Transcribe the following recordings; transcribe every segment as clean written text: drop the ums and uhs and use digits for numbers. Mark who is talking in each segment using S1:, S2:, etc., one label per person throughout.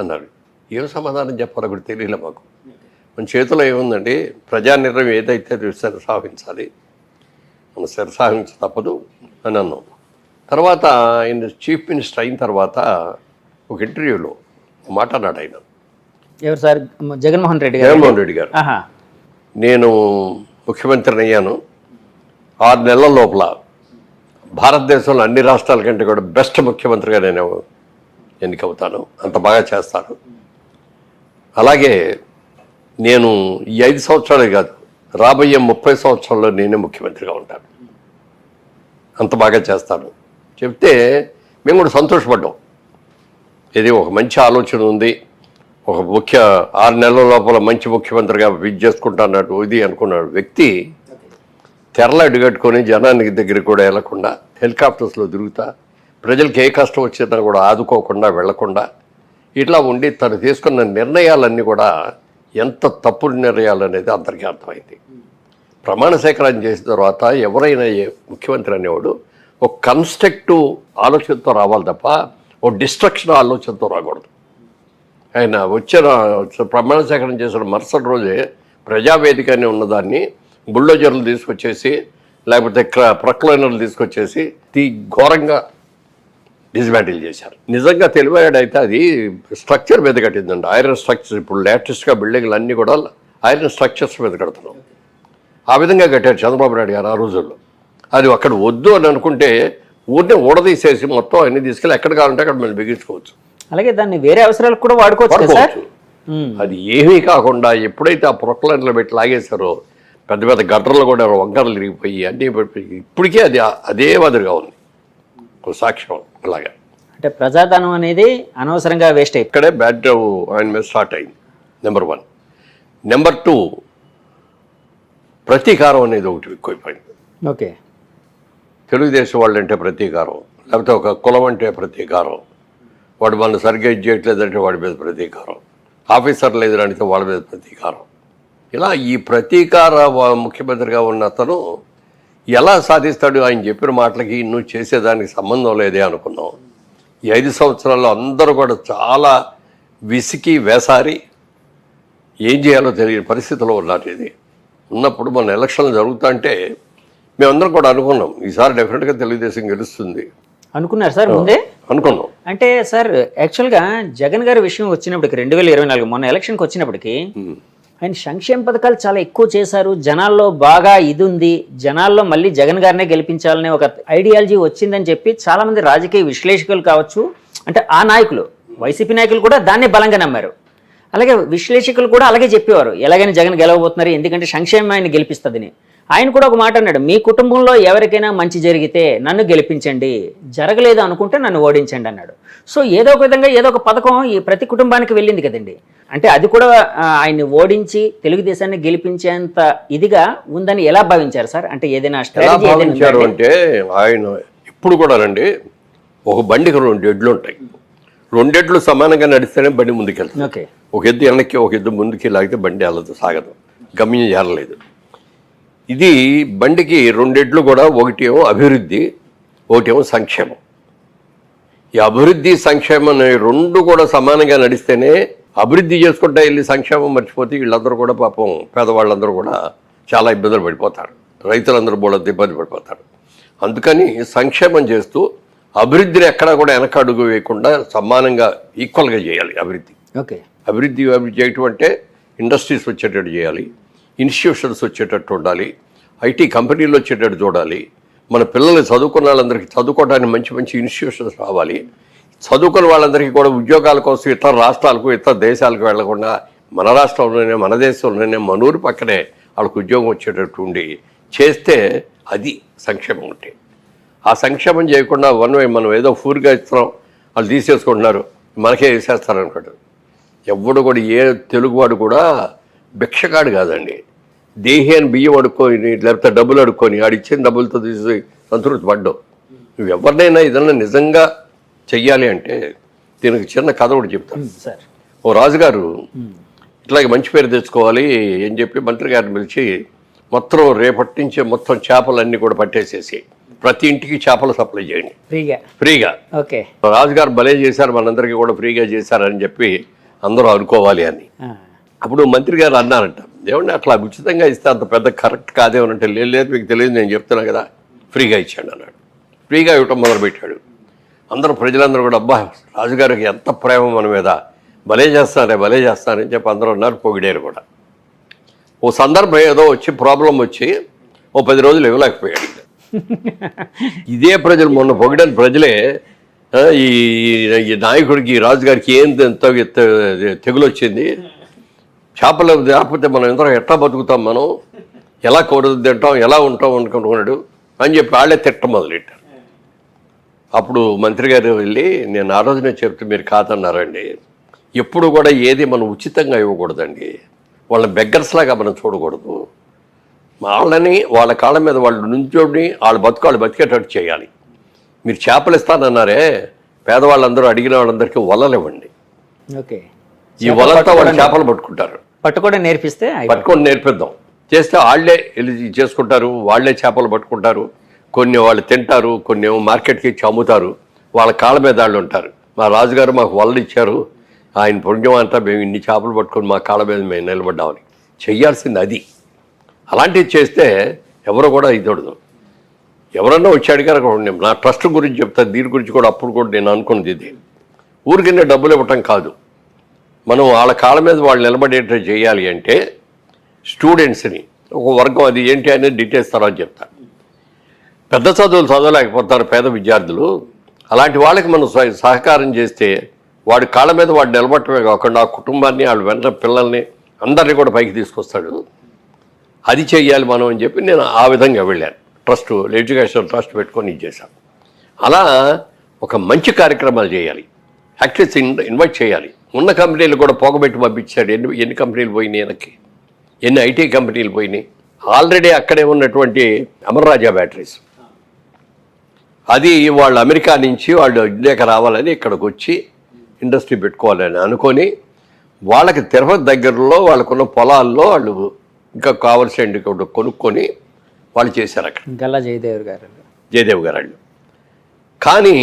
S1: అన్నారు. ఏం సమాధానం చెప్పాలో కూడా తెలియలే మాకు. మన చేతిలో ఏముందండి, ప్రజానిర్ణయం ఏదైతే సాధించాలి, మనం సాధించ తప్పదు అని అన్నాం. తర్వాత ఆయన చీఫ్ మినిస్టర్ అయిన తర్వాత ఒక ఇంటర్వ్యూలో మాట్లాడాడు ఆయన.
S2: ఎవరు సార్? జగన్మోహన్ రెడ్డి గారు.
S1: నేను ముఖ్యమంత్రిని అయ్యాను, 6 నెలల లోపల భారతదేశంలో అన్ని రాష్ట్రాల కంటే కూడా బెస్ట్ ముఖ్యమంత్రిగా నేను ఎన్నికవుతాను, అంత బాగా చేస్తాను. అలాగే నేను ఈ 5 సంవత్సరాలే కాదు, రాబోయే 30 సంవత్సరాల్లో నేనే ముఖ్యమంత్రిగా ఉంటాను, అంత బాగా చేస్తాను చెప్తే మేము కూడా సంతోషపడ్డాం. ఇది ఒక మంచి ఆలోచన ఉంది, ఒక 6 నెలల లోపల మంచి ముఖ్యమంత్రిగా విజ్ చేసుకుంటాన్నట్టు ఇది అనుకున్నాడు వ్యక్తి తెరలు అడ్డుకట్టుకొని జనానికి దగ్గరికి కూడా వెళ్లకుండా హెలికాప్టర్స్లో తిరుగుతా, ప్రజలకు ఏ కష్టం వచ్చినా కూడా ఆదుకోకుండా వెళ్లకుండా ఇట్లా ఉండి తను తీసుకున్న నిర్ణయాలన్నీ కూడా ఎంత తప్పుడు నిర్ణయాలు అనేది అందరికీ అర్థమైంది. ప్రమాణ స్వీకారం చేసిన తర్వాత ఎవరైనా ముఖ్యమంత్రి అనేవాడు ఒక కన్స్ట్రక్టివ్ ఆలోచనతో రావాలి తప్ప ఒక డిస్ట్రక్షన్ ఆలోచనతో రాకూడదు. ఆయన ప్రమాణ స్వీకారం చేసిన మరుసటి రోజే ప్రజావేదిక అని ఉన్నదాన్ని బుల్డోజర్లు తీసుకొచ్చేసి లేకపోతే ప్రక్లైనర్లు తీసుకొచ్చేసి ఘోరంగా డిస్మాంటిల్ చేశారు. నిజంగా తెలివాడైతే అది స్ట్రక్చర్ మీద కట్టిందండి, ఐరన్ స్ట్రక్చర్. ఇప్పుడు లేటెస్ట్గా బిల్డింగ్లు అన్నీ కూడా ఐరన్ స్ట్రక్చర్స్ మీద కడుతున్నాం. ఆ విధంగా కట్టారు చంద్రబాబు నాయుడు గారు ఆ రోజుల్లో. అది అక్కడ వద్దు అని అనుకుంటే ఊరినే ఊడదీసేసి మొత్తం అన్ని తీసుకెళ్ళి ఎక్కడ కావాలంటే అక్కడ మనం బిగించుకోవచ్చు.
S2: అలాగే దాన్ని వేరే అవసరాలకు కూడా వాడుకోవచ్చు.
S1: అది ఏమీ కాకుండా ఎప్పుడైతే ఆ ప్రొక్లైన్లో పెట్టి లాగేశారో పెద్ద పెద్ద గడ్డర్లు కూడా వంకరలు తిరిగిపోయి అన్నీ పడిపోయి ఇప్పటికే అది అదే మాదిరిగా ఉంది. ఒక సాక్ష్యం అలాగా.
S2: అంటే ప్రజాధనం అనేది అనవసరంగా వేస్ట్ అయ్యి
S1: ఇక్కడే బ్యాడ్ ఆయన మీద స్టార్ట్ అయింది. నెంబర్ 1. నెంబర్ 2, ప్రతీకారం అనేది ఒకటి ఎక్కువైపోయింది.
S2: ఓకే,
S1: తెలుగుదేశం వాళ్ళు అంటే ప్రతీకారం, లేకపోతే ఒక కులం అంటే ప్రతీకారం, వాడు మన సరిగ్గా ఇది చేయట్లేదంటే వాడి మీద ప్రతీకారం, ఆఫీసర్ లేదు అంటే వాళ్ళ మీద ప్రతీకారం. ఇలా ఈ ప్రతీకార ముఖ్యమంత్రిగా ఉన్న అతను ఎలా సాధిస్తాడు? ఆయన చెప్పిన మాటలకి నువ్వు చేసేదానికి సంబంధం లేదే అనుకున్నాం. ఈ 5 సంవత్సరాల్లో అందరూ కూడా చాలా విసికి వేసారి ఏం చేయాలో తెలియని పరిస్థితిలో ఉన్నారు. ఇది ఉన్నప్పుడు మన ఎలక్షన్లు జరుగుతుంటే మేమందరం కూడా అనుకున్నాం ఈసారి డెఫినెట్గా తెలుగుదేశం గెలుస్తుంది
S2: అనుకున్నారు సార్. ముందే
S1: అనుకున్నాం.
S2: అంటే సార్ యాక్చువల్గా జగన్ గారి విషయం వచ్చినప్పటికి 2024 మొన్న ఎలక్షన్కి వచ్చినప్పటికీ ఆయన సంక్షేమ పథకాలు చాలా ఎక్కువ చేశారు, జనాల్లో బాగా ఇది ఉంది, జనాల్లో మళ్ళీ జగన్ గారినే గెలిపించాలనే ఒక ఐడియాలజీ వచ్చిందని చెప్పి చాలామంది రాజకీయ విశ్లేషకులు కావచ్చు, అంటే ఆ నాయకులు వైసీపీ నాయకులు కూడా దాన్నే బలంగా నమ్మారు. అలాగే విశ్లేషకులు కూడా అలాగే చెప్పేవారు, ఎలాగైనా జగన్ గెలవబోతున్నారు ఎందుకంటే సంక్షేమం ఆయన గెలిపిస్తుందని. ఆయన కూడా ఒక మాట అన్నాడు, మీ కుటుంబంలో ఎవరికైనా మంచి జరిగితే నన్ను గెలిపించండి, జరగలేదు అనుకుంటే నన్ను ఓడించండి అన్నాడు. సో ఏదో ఒక విధంగా ఏదో ఒక పథకం ఈ ప్రతి కుటుంబానికి వెళ్ళింది కదండి. అంటే అది కూడా ఆయన్ని ఓడించి తెలుగుదేశాన్ని గెలిపించేంత ఇదిగా ఉందని ఎలా భావించారు సార్? అంటే ఏదైనా స్ట్రాటజీ
S1: అంటే ఆయన ఇప్పుడు కూడా రండి, ఒక బండికి 2 ఎడ్లు ఉంటాయి, 2 ఎడ్లు సమానంగా నడిస్తేనే బండి ముందుకెళ్తుంది.
S2: ఓకే,
S1: ఒక ఎద్దు వెనక్కి ఒక ఎద్దు ముందుకి లాగితే బండి వెళ్ళదు, సాగదు, గమ్యం చేరలేదు. ఇది బండికి 2 ఎడ్లు కూడా, ఒకటేమో అభివృద్ధి, ఒకటేమో సంక్షేమం. ఈ అభివృద్ధి సంక్షేమం 2 కూడా సమానంగా నడిస్తేనే అభివృద్ధి చేసుకుంటా వెళ్ళి సంక్షేమం మర్చిపోతే వీళ్ళందరూ కూడా పాపం పేదవాళ్ళందరూ కూడా చాలా ఇబ్బందులు పడిపోతారు, రైతులందరూ కూడా ఇబ్బంది పడిపోతారు. అందుకని సంక్షేమం చేస్తూ అభివృద్ధిని ఎక్కడా కూడా వెనక అడుగు వేయకుండా సమానంగా ఈక్వల్గా చేయాలి అభివృద్ధి.
S2: ఓకే,
S1: అభివృద్ధి చేయటం అంటే ఇండస్ట్రీస్ వచ్చేటట్టు చేయాలి, ఇన్స్టిట్యూషన్స్ వచ్చేటట్టు ఉండాలి, ఐటీ కంపెనీలు వచ్చేటట్టు చూడాలి, మన పిల్లలు చదువుకున్న వాళ్ళందరికీ చదువుకోవడానికి మంచి మంచి ఇన్స్టిట్యూషన్స్ రావాలి, చదువుకున్న వాళ్ళందరికీ కూడా ఉద్యోగాల కోసం ఇతర రాష్ట్రాలకు ఇతర దేశాలకు వెళ్లకుండా మన రాష్ట్రంలోనే మన దేశంలోనే మన ఊరి పక్కనే వాళ్ళకు ఉద్యోగం వచ్చేటట్టు ఉండి చేస్తే అది సంక్షేమం ఉంటే. ఆ సంక్షేమం చేయకుండా మనం ఏదో ఫూర్గా ఇస్తున్నాం వాళ్ళు తీసేసుకుంటున్నారు మనకే వేసేస్తారు అనుకుంటారు. ఎవడు కూడా ఏ తెలుగువాడు కూడా భిక్షగాడు కాదండి, దేహి అని బియ్యం అడుక్కొని లేకపోతే డబ్బులు అడుక్కొని ఆడిచ్చిన డబ్బులతో తీసి సంతృప్తి పడ్డావు. నువ్వు ఎవరినైనా ఏదన్నా నిజంగా చెయ్యాలి అంటే దీనికి చిన్న కథ ఒకటి చెప్తాను. ఓ రాజుగారు ఇట్లాగే మంచి పేరు తెచ్చుకోవాలి అని చెప్పి మంత్రి గారిని పిలిచి మొత్తం రేపటి నుంచి మొత్తం చేపలన్నీ కూడా పట్టేసేసి ప్రతి ఇంటికి చేపలు సప్లై చేయండి ఫ్రీగా.
S2: ఓకే.
S1: రాజుగారు భలే చేశారు, మనందరికీ కూడా ఫ్రీగా చేశారని చెప్పి అందరూ అనుకోవాలి అని. అప్పుడు మంత్రి గారు అన్నారంట, ఏమండి అట్లా ఉచితంగా ఇస్తే అంత పెద్ద కరెక్ట్ కాదేమనంటే, లేదు మీకు తెలియదు నేను చెప్తున్నా కదా, ఫ్రీగా ఇచ్చాడు అన్నాడు. ఫ్రీగా ఇవ్వటం మొదలుపెట్టాడు. అందరూ ప్రజలందరూ కూడా అబ్బా రాజుగారికి ఎంత ప్రేమ మన మీద, భలే చేస్తారని చెప్పి అందరూ అన్నారు, పొగిడారు కూడా. ఓ సందర్భం ఏదో వచ్చి ప్రాబ్లం వచ్చి ఓ 10 రోజులు ఇవ్వలేకపోయాడు. ఇదే ప్రజలు మొన్న పొగిడని ప్రజలే ఈ నాయకుడికి రాజుగారికి ఏం తెగులు వచ్చింది, చేపలు లేకపోతే మనం ఎంతో ఎట్లా బతుకుతాం, మనం ఎలా కూర తింటాం, ఎలా ఉంటాం అనుకుంటున్నాడు అని చెప్పి వాళ్ళే తిట్టం మొదలెట్టారు. అప్పుడు మంత్రి గారు వెళ్ళి, నేను ఆ రోజునే చెప్తే మీరు కాదన్నారండి, ఎప్పుడు కూడా ఏది మనం ఉచితంగా ఇవ్వకూడదండి, వాళ్ళని బెగ్గర్స్ లాగా మనం చూడకూడదు, వాళ్ళని వాళ్ళ కాళ్ళ మీద వాళ్ళు నుంచోని వాళ్ళ బతికేటట్టు చేయాలి. మీరు చేపలు ఇస్తానన్నారే, పేదవాళ్ళందరూ అడిగిన వాళ్ళందరికీ వలలు ఇవ్వండి, ఈ వలలతో వాళ్ళు చేపలు పట్టుకొని నేర్పిద్దాం, చేస్తే వాళ్ళే వెళ్ళి చేసుకుంటారు, వాళ్ళే చేపలు పట్టుకుంటారు, కొన్ని వాళ్ళు తింటారు, కొన్ని ఏమో మార్కెట్కి ఇచ్చి అమ్ముతారు, వాళ్ళ కాళ్ళ మీద వాళ్ళు ఉంటారు. మా రాజుగారు మాకు వలలు ఇచ్చారు, ఆయన పుణ్యం అంతా మేము ఇన్ని చేపలు పట్టుకొని మా కాళ్ళ మీద మేము నిలబడ్డామని చెయ్యాల్సింది అది. అలాంటివి చేస్తే ఎవరు కూడా ఇదొడదు. ఎవరన్నా వచ్చి అడిగారు, నా ట్రస్ట్ గురించి చెప్తాను, దీని గురించి కూడా అప్పుడు కూడా నేను అనుకున్నది ఇది, ఊరికినే డబ్బులు ఇవ్వటం కాదు, మనం వాళ్ళ కాళ్ళ మీద వాళ్ళు నిలబడేటట్టు చేయాలి. అంటే స్టూడెంట్స్ని ఒక వర్గం, అది ఏంటి అనేది డీటెయిల్స్ తర్వాత చెప్తాను. పెద్ద చదువులు చదవలేకపోతారు పేద విద్యార్థులు, అలాంటి వాళ్ళకి మనం సహకారం చేస్తే వాడి కాళ్ళ మీద వాడు నిలబడటమే కాకుండా ఆ కుటుంబాన్ని, వాళ్ళ వెంట పిల్లల్ని అందరినీ కూడా పైకి తీసుకొస్తాడు. అది చెయ్యాలి మనం అని చెప్పి నేను ఆ విధంగా వెళ్ళాను. ట్రస్ట్, ఎడ్యుకేషన్ ట్రస్ట్ పెట్టుకొని ఇచ్చేసాను. అలా ఒక మంచి కార్యక్రమాలు చేయాలి, యాక్టర్స్ ఇన్వైట్ చేయాలి. ఉన్న కంపెనీలు కూడా పోగబెట్టి పంపించాడు. ఎన్ని కంపెనీలు పోయినాయి, వెనక్కి ఎన్ని ఐటీ కంపెనీలు పోయినాయి. ఆల్రెడీ అక్కడే ఉన్నటువంటి అమర్రాజా బ్యాటరీస్, అది వాళ్ళు అమెరికా నుంచి వాళ్ళు ఇండియాకి రావాలని ఇక్కడికి వచ్చి ఇండస్ట్రీ పెట్టుకోవాలని అనుకొని, వాళ్ళకి తిరుపతి దగ్గరలో వాళ్ళకున్న పొలాల్లో వాళ్ళు ఇంకా కావాల్సిన కొనుక్కొని వాళ్ళు చేశారు అక్కడ.
S2: గల్లా
S1: జయదేవ్ గారు వాళ్ళు. కానీ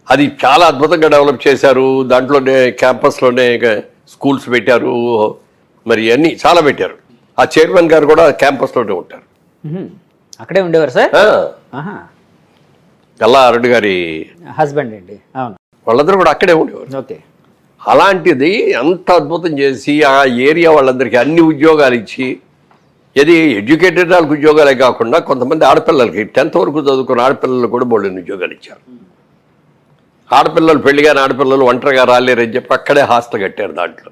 S1: అది చాలా అద్భుతంగా డెవలప్ చేశారు. దాంట్లోనే క్యాంపస్లోనే స్కూల్స్ పెట్టారు, మరి అన్నీ చాలా పెట్టారు. ఆ చైర్మన్ గారు కూడా క్యాంపస్లోనే ఉంటారు,
S2: అక్కడే ఉండేవారు సార్.
S1: గల్లా అరుణ్ గారి
S2: హస్బెండ్ అండి. అవును,
S1: వాళ్ళందరూ కూడా అక్కడే ఉండేవారు.
S2: ఓకే.
S1: అలాంటిది అంత అద్భుతం చేసి ఆ ఏరియా వాళ్ళందరికీ అన్ని ఉద్యోగాలు ఇచ్చి, ఇది ఎడ్యుకేటెడ్ వాళ్ళకి ఉద్యోగాలే కాకుండా కొంతమంది ఆడపిల్లలకి 10th వరకు చదువుకున్న ఆడపిల్లలు కూడా బోల్డెన్ని ఉద్యోగాలు ఇచ్చారు. ఆడపిల్లలు పెళ్లిగాని ఆడపిల్లలు ఒంటరిగా రాలేరని చెప్పి అక్కడే హాస్టల్ కట్టారు దాంట్లో.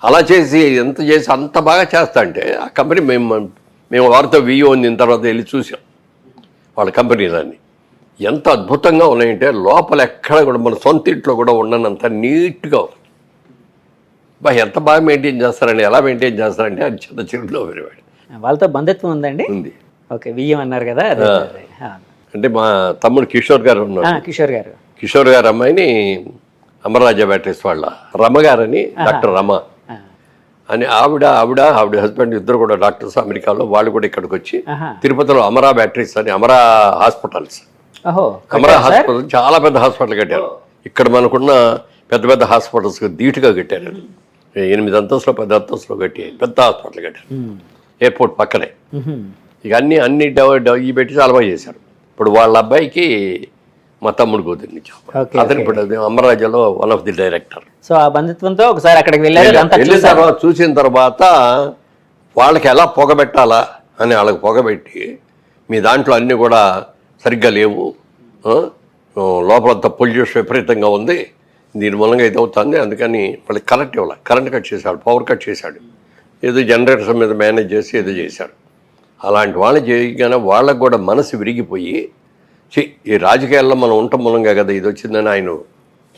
S1: అలా చేసి ఎంత చేసి అంత బాగా చేస్తా అంటే ఆ కంపెనీ మేము వారితో వియో అందిన తర్వాత వెళ్ళి చూసాం వాళ్ళ కంపెనీలన్నీ ఎంత అద్భుతంగా ఉన్నాయంటే, లోపల ఎక్కడ కూడా మన సొంత ఇంట్లో కూడా ఉండనంత నీట్గా ఎంత బాగా మెయింటైన్ చేస్తారండి. ఎలా మెయింటైన్ చేస్తారంటే అది చిన్న చిరులో వేరేవాడు.
S2: వాళ్ళతో బంధుత్వం ఉందండి?
S1: ఉంది.
S2: ఓకే, వియ్యం అన్నారు కదా.
S1: అంటే మా తమ్ముడు కిషోర్ గారు ఉన్నారు. కిషోర్ గారు అమ్మాయిని అమర్రాజా బ్యాటరీస్ వాళ్ళ రమగారని, డాక్టర్ రమ అని ఆవిడ హస్బెండ్ ఇద్దరు కూడా డాక్టర్స్ అమెరికాలో. వాళ్ళు కూడా ఇక్కడికి వచ్చి తిరుపతిలో అమరా బ్యాటరీస్ అని, అమరా హాస్పిటల్స్, అమరా హాస్పిటల్ చాలా పెద్ద హాస్పిటల్ కట్టారు. ఇక్కడ మనకున్న పెద్ద పెద్ద హాస్పిటల్స్ ధీటుగా కట్టారు. 8 అంతస్తులు 10 అంతస్తులు కట్టి పెద్ద హాస్పిటల్ కట్టారు ఎయిర్పోర్ట్ పక్కనే. ఇక అన్ని ఇవి పెట్టి చాలా బాగా చేశారు. ఇప్పుడు వాళ్ళ అబ్బాయికి మా తమ్ముడు కూతుర్నిచ్చాం. అతను ఇప్పుడు అమరాజాలో one of the director.
S2: So ఆ బంధుత్వంతో ఒకసారి అక్కడికి వెళ్ళిన
S1: తర్వాత చూసిన తర్వాత వాళ్ళకి ఎలా పొగబెట్టాలా అని వాళ్ళకి పొగబెట్టి, మీ దాంట్లో అన్నీ కూడా సరిగ్గా లేవు, లోపలంతా పొల్యూషన్ విపరీతంగా ఉంది, దీని మూలంగా ఇది అవుతుంది, అందుకని వాళ్ళకి కరెంట్ కట్ చేశాడు, పవర్ కట్ చేశాడు, ఏదో జనరేటర్స్ మీద మేనేజ్ చేసి ఏదో చేశాడు. అలాంటి వాళ్ళు చేయగానే వాళ్ళకు కూడా మనసు విరిగిపోయి, ఈ రాజకీయాల్లో మనం ఉండటం మూలంగా కదా ఇది వచ్చిందని ఆయన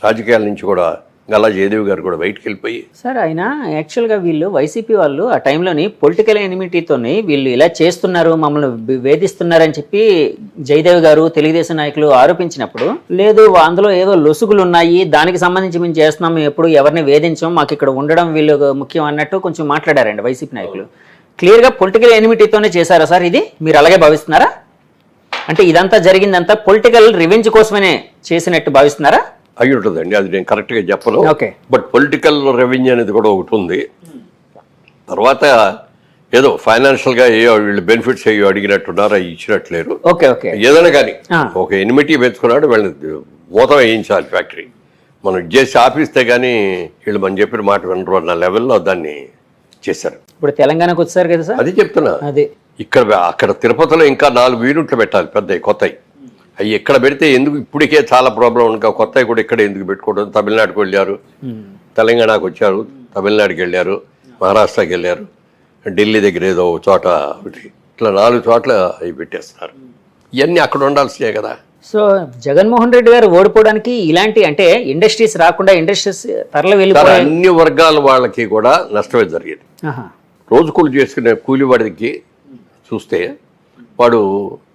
S1: రాజకీయాల నుంచి కూడా గల్లా జయదేవ్ గారు కూడా బయటికి వెళ్ళిపోయి.
S2: సార్ ఆయన యాక్చువల్గా వీళ్ళు వైసీపీ వాళ్ళు ఆ టైంలోని పొలిటికల్ ఎనిమిటీతోని వీళ్ళు ఇలా చేస్తున్నారు, మమ్మల్ని వేధిస్తున్నారని చెప్పి జయదేవ్ గారు తెలుగుదేశం నాయకులు ఆరోపించినప్పుడు, లేదు అందులో ఏదో లొసుగులు ఉన్నాయి, దానికి సంబంధించి మేము చేస్తున్నాం, మేము ఎప్పుడు ఎవరిని వేధించాం, మాకు ఇక్కడ ఉండడం వీళ్ళు ముఖ్యం అన్నట్టు కొంచెం మాట్లాడారండి వైసీపీ నాయకులు. క్లియర్గా పొలిటికల్ ఎనిమిటీతోనే చేశారా సార్ ఇది? మీరు అలాగే భావిస్తున్నారా? అంటే ఇదంతా జరిగిందంతా పొలిటికల్ రివెంజ్ కోసమనే చేసినట్టు భావిస్తున్నారా?
S1: అయి ఉంటుందండి, అది నేను కరెక్ట్గా చెప్పను.
S2: ఓకే.
S1: బట్ పొలిటికల్ రెవెన్యూ అనేది కూడా ఒకటి ఉంది. తర్వాత ఏదో ఫైనాన్షియల్గా వీళ్ళు బెనిఫిట్స్ అయ్యో అడిగినట్టున్నారు, అవి ఇచ్చినట్లేరు.
S2: Okay okay.
S1: ఏదైనా కానీ ఒక ఎనిమిటీ పెంచుకున్నాడు, వీళ్ళని మూతం వేయించాలి ఫ్యాక్టరీ. మనం చేసి ఆపిస్తే కానీ వీళ్ళు మనం చెప్పిన మాట వినరు అన్న లెవెల్లో దాన్ని చేశారు.
S2: ఇప్పుడు తెలంగాణకు వచ్చారు కదా సార్,
S1: అది చెప్తున్నా.
S2: అదే
S1: అక్కడ తిరుపతిలో ఇంకా 4 యూనిట్లు పెట్టాలి పెద్దవి, కొత్తవి. అవి ఎక్కడ పెడితే ఎందుకు ఇప్పటికే చాలా ప్రాబ్లం ఉంది, కొత్తవి కూడా ఇక్కడ ఎందుకు పెట్టుకోవడం. తమిళనాడుకు వెళ్ళారు, తెలంగాణకు వచ్చారు, తమిళనాడుకి వెళ్ళారు, మహారాష్ట్రకి వెళ్ళారు, ఢిల్లీ దగ్గర ఏదో చోట ఒకటి, ఇట్లా 4 చోట్ల అవి పెట్టేస్తున్నారు. ఇవన్నీ అక్కడ ఉండాల్సినే కదా.
S2: సో జగన్మోహన్ రెడ్డి గారు ఓడిపోవడానికి ఇలాంటి అంటే ఇండస్ట్రీస్ రాకుండా ఇండస్ట్రీస్ తరలి వెళ్ళిపోయి
S1: అన్ని వర్గాల వాళ్ళకి కూడా నష్టమే జరిగేది. రోజు కూలి చేసుకునే కూలివాడికి చూస్తే వాడు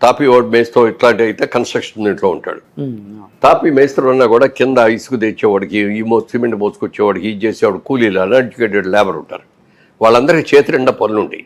S1: తాపి ఓడి మేస్తో ఇట్లాంటి అయితే కన్స్ట్రక్షన్ ఇంట్లో ఉంటాడు. తాపి మేస్త్రి ఉన్నా కూడా కింద ఇసుకు తెచ్చేవాడికి, సిమెంట్ మోసుకొచ్చేవాడికి, ఇది చేసేవాడు కూలీలు, అన్ఎడ్యుకేటెడ్ లేబర్ ఉంటారు. వాళ్ళందరికీ చేతి నిండా పనులు ఉంటాయి.